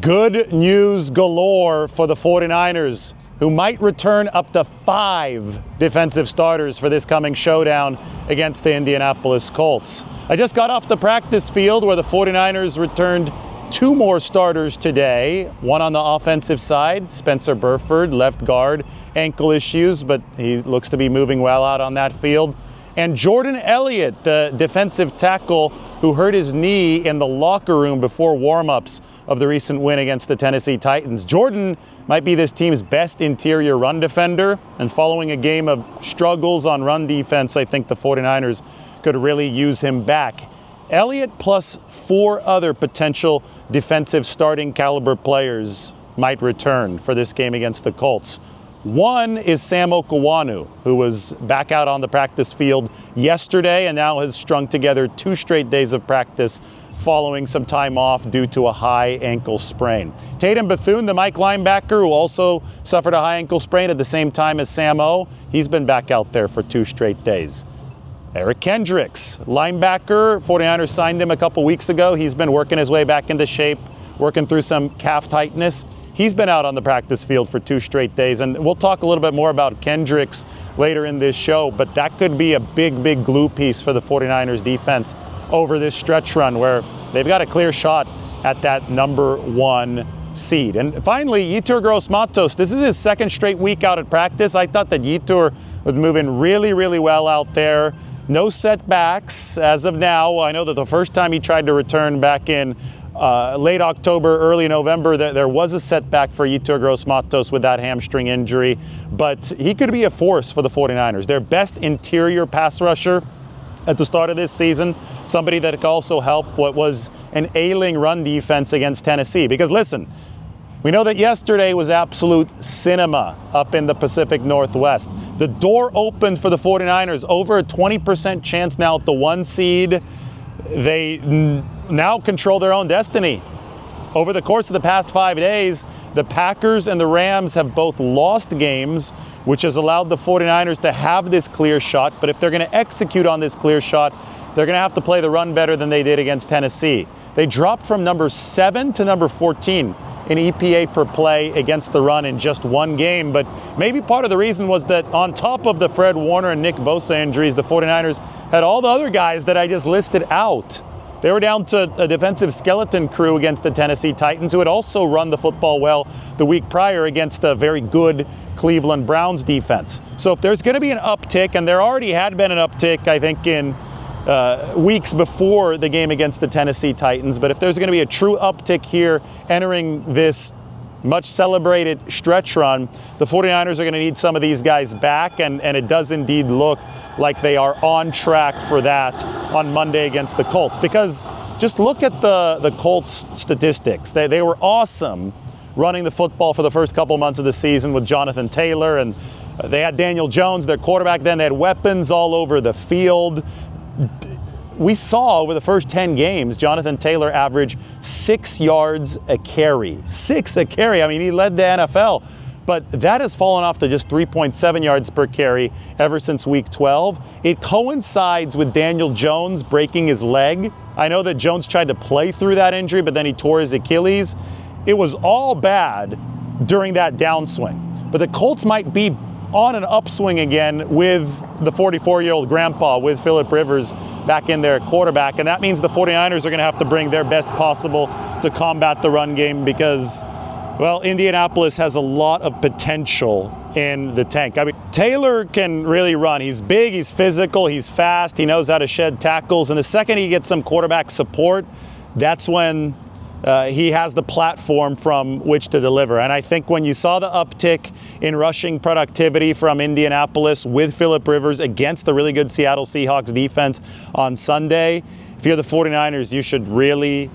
Good news galore for the 49ers, who might return up to 5 defensive starters for this coming showdown against the Indianapolis Colts. I just got off the practice field where the 49ers returned 2 more starters today. One on the offensive side, Spencer Burford, left guard, ankle issues, but he looks to be moving well out on that field. And Jordan Elliott, the defensive tackle who hurt his knee in the locker room before warm-ups of the recent win against the Tennessee Titans. Jordan might be this team's best interior run defender, and following a game of struggles on run defense, I think the 49ers could really use him back. Elliott plus 4 other potential defensive starting caliber players might return for this game against the Colts. One is Sam Okawanu, who was back out on the practice field yesterday and now has strung together 2 straight days of practice following some time off due to a high ankle sprain. Tatum Bethune, the Mike linebacker, who also suffered a high ankle sprain at the same time as Sam O, he's been back out there for 2 straight days. Eric Kendricks, linebacker, 49ers signed him a couple weeks ago. He's been working his way back into shape, working through some calf tightness. He's been out on the practice field for 2 straight days, and we'll talk a little bit more about Kendricks later in this show, but that could be a big glue piece for the 49ers defense over this stretch run where they've got a clear shot at that number 1 seed. And finally, Yetur Gross-Matos, this is his 2nd straight week out at practice. I thought that Yetur was moving really well out there. No setbacks as of now. I know that the first time he tried to return back in late October, early November, there was a setback for Yetur Gross-Matos with that hamstring injury, but he could be a force for the 49ers. Their best interior pass rusher at the start of this season, somebody that could also help what was an ailing run defense against Tennessee. Because listen, we know that yesterday was absolute cinema up in the Pacific Northwest. The door opened for the 49ers, over a 20% chance now at the 1 seed. They now control their own destiny. Over the course of the past 5 days, the Packers and the Rams have both lost games, which has allowed the 49ers to have this clear shot. But if they're going to execute on this clear shot, they're going to have to play the run better than they did against Tennessee. They dropped from number 7 to number 14 in EPA per play against the run in just 1 game. But maybe part of the reason was that on top of the Fred Warner and Nick Bosa injuries, the 49ers had all the other guys that I just listed out. They were down to a defensive skeleton crew against the Tennessee Titans, who had also run the football well the week prior against a very good Cleveland Browns defense. So if there's going to be an uptick, and there already had been an uptick, I think, in weeks before the game against the Tennessee Titans, but if there's going to be a true uptick here entering this much celebrated stretch run, the 49ers are going to need some of these guys back, and it does indeed look like they are on track for that on Monday against the Colts. Because just look at the Colts statistics. They were awesome running the football for the first couple months of the season with Jonathan Taylor, and they had Daniel Jones, their quarterback. Then they had weapons all over the field. We saw over the first 10 games, Jonathan Taylor averaged 6 yards a carry. 6 a carry. I mean, he led the NFL. But that has fallen off to just 3.7 yards per carry ever since week 12. It coincides with Daniel Jones breaking his leg. I know that Jones tried to play through that injury, but then he tore his Achilles. It was all bad during that downswing. But the Colts might be on an upswing again with the 44-year-old grandpa, with Phillip Rivers back in their quarterback. And that means the 49ers are going to have to bring their best possible to combat the run game because, well, Indianapolis has a lot of potential in the tank. I mean, Taylor can really run. He's big, he's physical, he's fast, he knows how to shed tackles. And the second he gets some quarterback support, that's when he has the platform from which to deliver. And I think when you saw the uptick in rushing productivity from Indianapolis with Phillip Rivers against the really good Seattle Seahawks defense on Sunday, if you're the 49ers, you should really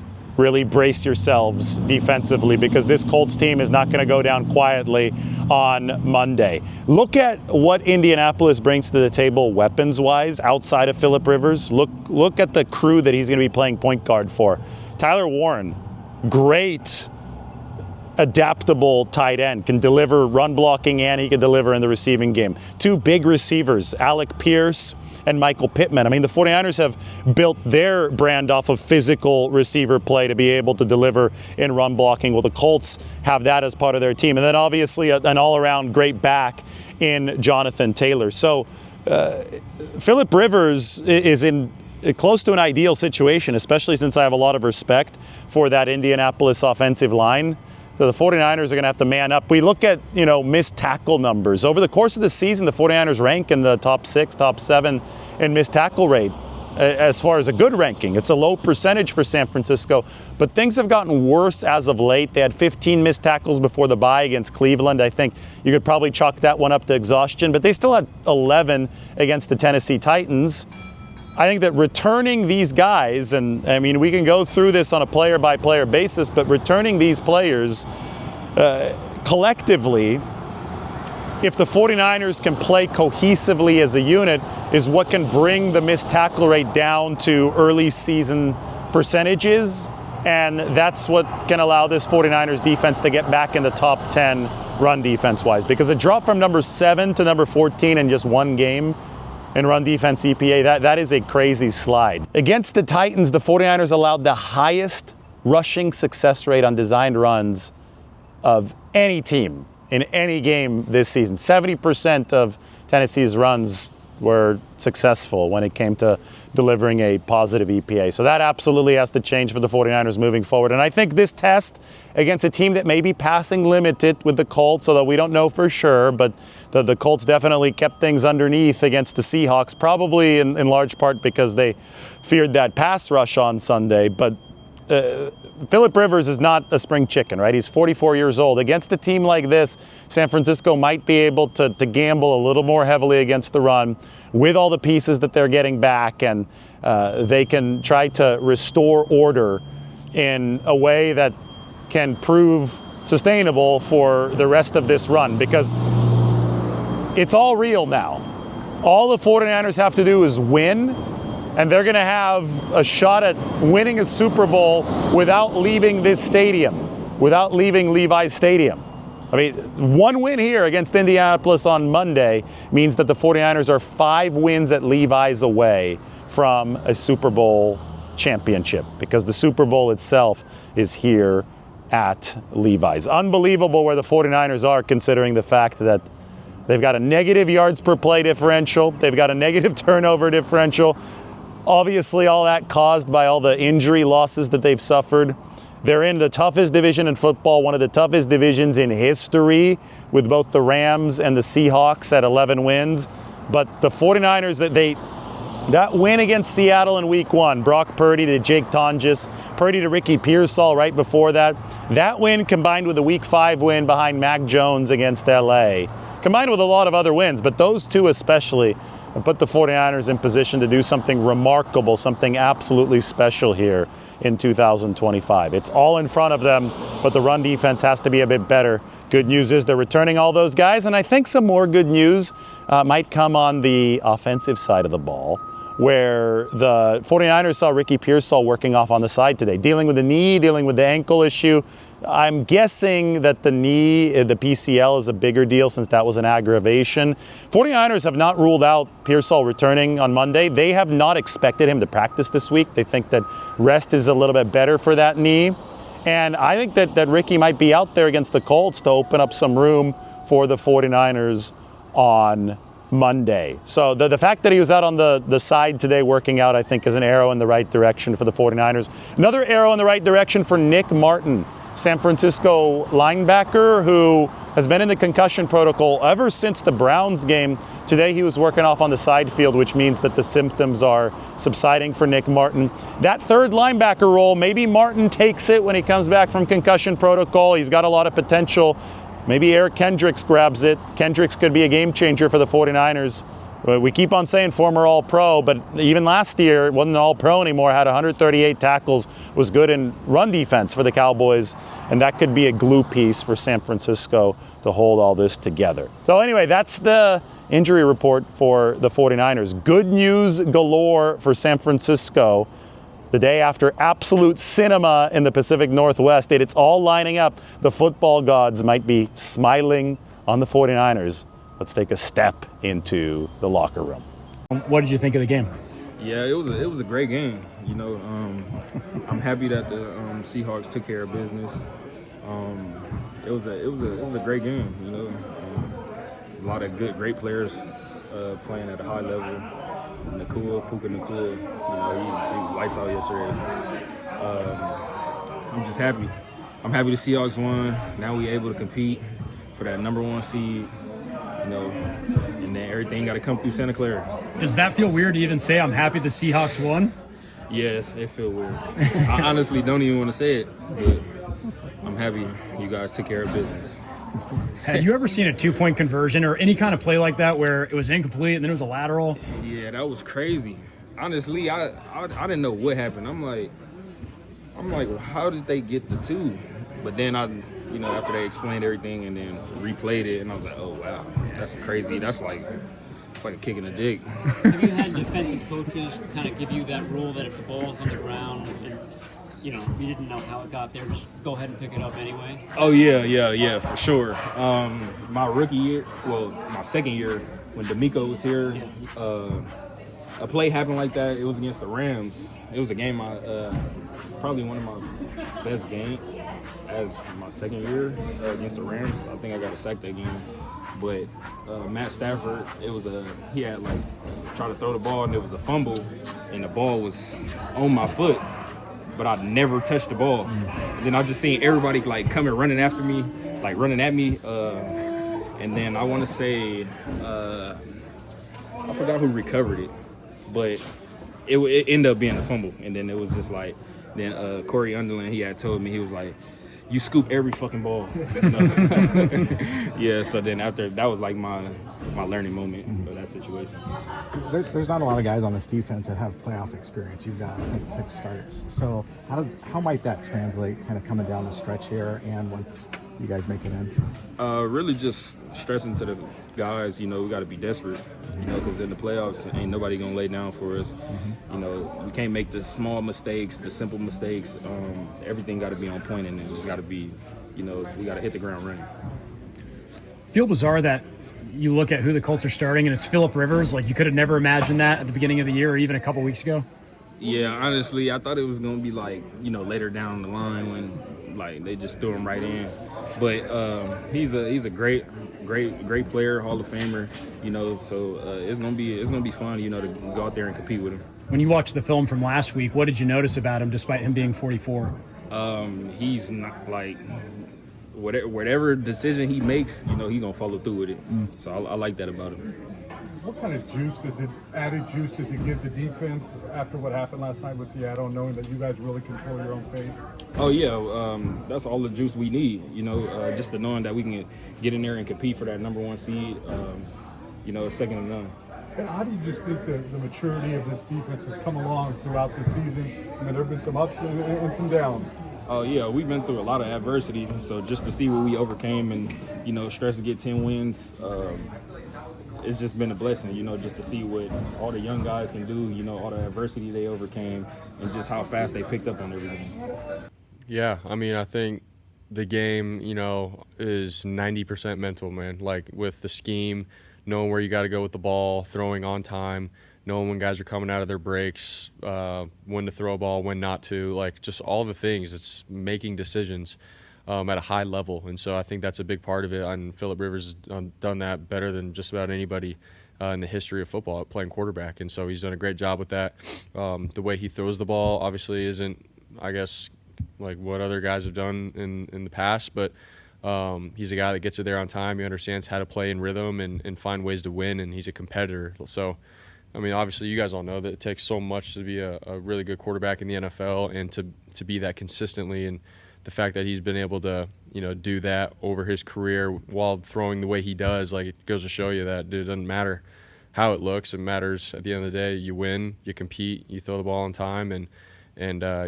brace yourselves defensively, because this Colts team is not going to go down quietly on Monday. Look at what Indianapolis brings to the table weapons-wise outside of Phillip Rivers. Look at the crew that he's going to be playing point guard for. Tyler Warren, great adaptable tight end, can deliver run blocking and he can deliver in the receiving game. Two big receivers, Alec Pierce and Michael Pittman. I mean, the 49ers have built their brand off of physical receiver play to be able to deliver in run blocking. Well, the Colts have that as part of their team. And then obviously an all-around great back in Jonathan Taylor. So Phillip Rivers is in close to an ideal situation, especially since I have a lot of respect for that Indianapolis offensive line. So the 49ers are going to have to man up. We look at, missed tackle numbers. Over the course of the season, the 49ers rank in the top 6, top 7 in missed tackle rate as far as a good ranking. It's a low percentage for San Francisco, but things have gotten worse as of late. They had 15 missed tackles before the bye against Cleveland. I think you could probably chalk that one up to exhaustion, but they still had 11 against the Tennessee Titans. I think that returning these guys, and I mean, we can go through this on a player-by-player basis, but returning these players collectively, if the 49ers can play cohesively as a unit, is what can bring the missed tackle rate down to early season percentages, and that's what can allow this 49ers defense to get back in the top 10 run defense-wise, because a drop from number 7 to number 14 in just one game in run defense EPA, that is a crazy slide. Against the Titans, the 49ers allowed the highest rushing success rate on designed runs of any team in any game this season. 70% of Tennessee's runs were successful when it came to delivering a positive EPA. So that absolutely has to change for the 49ers moving forward. And I think this test against a team that may be passing limited with the Colts, although we don't know for sure, but the Colts definitely kept things underneath against the Seahawks, probably in large part because they feared that pass rush on Sunday. But Phillip Rivers is not a spring chicken, right? He's 44 years old. Against a team like this, San Francisco might be able to gamble a little more heavily against the run with all the pieces that they're getting back, and they can try to restore order in a way that can prove sustainable for the rest of this run, because it's all real now. All the 49ers have to do is win, and they're going to have a shot at winning a Super Bowl without leaving this stadium, without leaving Levi's Stadium. I mean, one win here against Indianapolis on Monday means that the 49ers are 5 wins at Levi's away from a Super Bowl championship, because the Super Bowl itself is here at Levi's. Unbelievable where the 49ers are, considering the fact that they've got a negative yards per play differential, they've got a negative turnover differential. Obviously, all that caused by all the injury losses that they've suffered. They're in the toughest division in football, one of the toughest divisions in history, with both the Rams and the Seahawks at 11 wins. But the 49ers, that win against Seattle in week 1, Brock Purdy to Jake Tonjes, Purdy to Ricky Pearsall right before that. That win combined with the week 5 win behind Mac Jones against LA, combined with a lot of other wins, but those two especially put the 49ers in position to do something remarkable, something absolutely special here in 2025. It's all in front of them, but the run defense has to be a bit better. Good news is they're returning all those guys, and I think some more good news might come on the offensive side of the ball, where the 49ers saw Ricky Pearsall working off on the side today, dealing with the knee, dealing with the ankle issue. I'm guessing that the knee, the PCL, is a bigger deal since that was an aggravation. 49ers have not ruled out Pearsall returning on Monday. They have not expected him to practice this week. They think that rest is a little bit better for that knee. And I think that Ricky might be out there against the Colts to open up some room for the 49ers on Monday. So the fact that he was out on the side today working out, I think, is an arrow in the right direction for the 49ers. Another arrow in the right direction for Nick Martin, San Francisco linebacker who has been in the concussion protocol ever since the Browns game. Today he was working off on the side field, which means that the symptoms are subsiding for Nick Martin. That third linebacker role, maybe Martin takes it when he comes back from concussion protocol. He's got a lot of potential. Maybe Eric Kendricks grabs it. Kendricks could be a game changer for the 49ers. We keep on saying former All-Pro, but even last year, wasn't an All-Pro anymore, had 138 tackles, was good in run defense for the Cowboys, and that could be a glue piece for San Francisco to hold all this together. So anyway, that's the injury report for the 49ers. Good news galore for San Francisco. The day after absolute cinema in the Pacific Northwest, it's all lining up. The football gods might be smiling on the 49ers. Let's take a step into the locker room. What did you think of the game? Yeah, it was a great game. You know, I'm happy that the Seahawks took care of business. It was a great game. You know, there's a lot of great players playing at a high level. Puka Nakua, you know, he was lights out yesterday. I'm just happy. I'm happy the Seahawks won. Now we able to compete for that #1 seed. You know, and then everything got to come through Santa Clara. Does that feel weird to even say I'm happy the Seahawks won? Yes, it feels weird. I honestly don't even want to say it, but I'm happy you guys took care of business. Have you ever seen a 2-point conversion or any kind of play like that where it was incomplete and then it was a lateral? Yeah, that was crazy. Honestly, I didn't know what happened. I'm like, well, how did they get the 2? But then after they explained everything and then replayed it, and I was like, oh wow, that's crazy. It's like a kick in the dick. Have you had defensive coaches kind of give you that rule that if the ball's on the ground and you didn't know how it got there, just go ahead and pick it up anyway? Oh yeah, for sure. My rookie year, my second year when D'Amico was here, a play happened like that. It was against the Rams. It was a game probably one of my best games as my second year against the Rams. I think I got a sack that game. But Matt Stafford, he had tried to throw the ball and it was a fumble and the ball was on my foot, but I never touched the ball. And then I just seen everybody coming running after me, running at me. And then I want to say, I forgot who recovered it, but it ended up being a fumble. And then it was just then Corey Underland, he had told me, he was like, you scoop every fucking ball. Yeah, so then after, that was my learning moment for that situation. There's not a lot of guys on this defense that have playoff experience. You've got, I think, 6 starts. So how might that translate kind of coming down the stretch here and once you guys make it in? Really just stressing to the guys, we got to be desperate, because in the playoffs, ain't nobody going to lay down for us. We can't make the small mistakes, the simple mistakes. Everything got to be on point, and it just got to be, we got to hit the ground running. Feel bizarre that you look at who the Colts are starting and it's Phillip Rivers. You could have never imagined that at the beginning of the year or even a couple weeks ago. Yeah, honestly, I thought it was going to be later down the line when they just threw him right in. But he's a great player, Hall of Famer, so it's gonna be fun, to go out there and compete with him. When you watched the film from last week, what did you notice about him despite him being 44? He's not whatever decision he makes, he gonna follow through with it. So I like that about him. What kind of added juice does it give the defense after what happened last night with Seattle, knowing that you guys really control your own fate? Oh yeah, that's all the juice we need, just the knowing that we can get in there and compete for that #1 seed, second to none. And how do you just think the maturity of this defense has come along throughout the season? There have been some ups and some downs. Oh yeah, we've been through a lot of adversity, so just to see what we overcame and, stress to get 10 wins, it's just been a blessing, just to see what all the young guys can do, all the adversity they overcame and just how fast they picked up on everything. Yeah, I think the game, is 90% mental, man. With the scheme, knowing where you got to go with the ball, throwing on time, knowing when guys are coming out of their breaks, when to throw a ball, when not to, just all the things. It's making decisions at a high level, and so I think that's a big part of it. And Phillip Rivers has done that better than just about anybody in the history of football, playing quarterback, and so he's done a great job with that. The way he throws the ball obviously isn't, I guess, what other guys have done in the past, but he's a guy that gets it there on time. He understands how to play in rhythm and find ways to win, and he's a competitor. So, obviously you guys all know that it takes so much to be a really good quarterback in the NFL and to be that consistently, and the fact that he's been able to, do that over his career while throwing the way he does, it goes to show you that, dude, it doesn't matter how it looks. It matters at the end of the day. You win, you compete, you throw the ball on time, and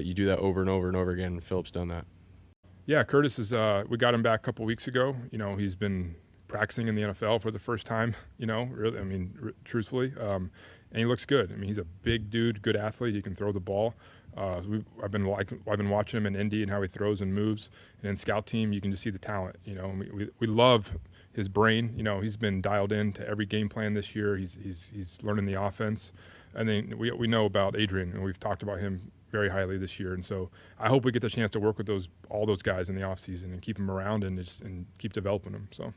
you do that over and over and over again. And Phillip's done that. Yeah, Curtis is. We got him back a couple weeks ago. He's been practicing in the NFL for the first time. Really, truthfully, and he looks good. I mean, he's a big dude, good athlete. He can throw the ball. I've been watching him in Indy and how he throws and moves, and in scout team you can just see the talent. You know, we love his brain. You know, he's been dialed in to every game plan this year. He's learning the offense, and then we know about Adrian, and we've talked about him very highly this year. And so I hope we get the chance to work with all those guys in the offseason and keep them around and keep developing them. So.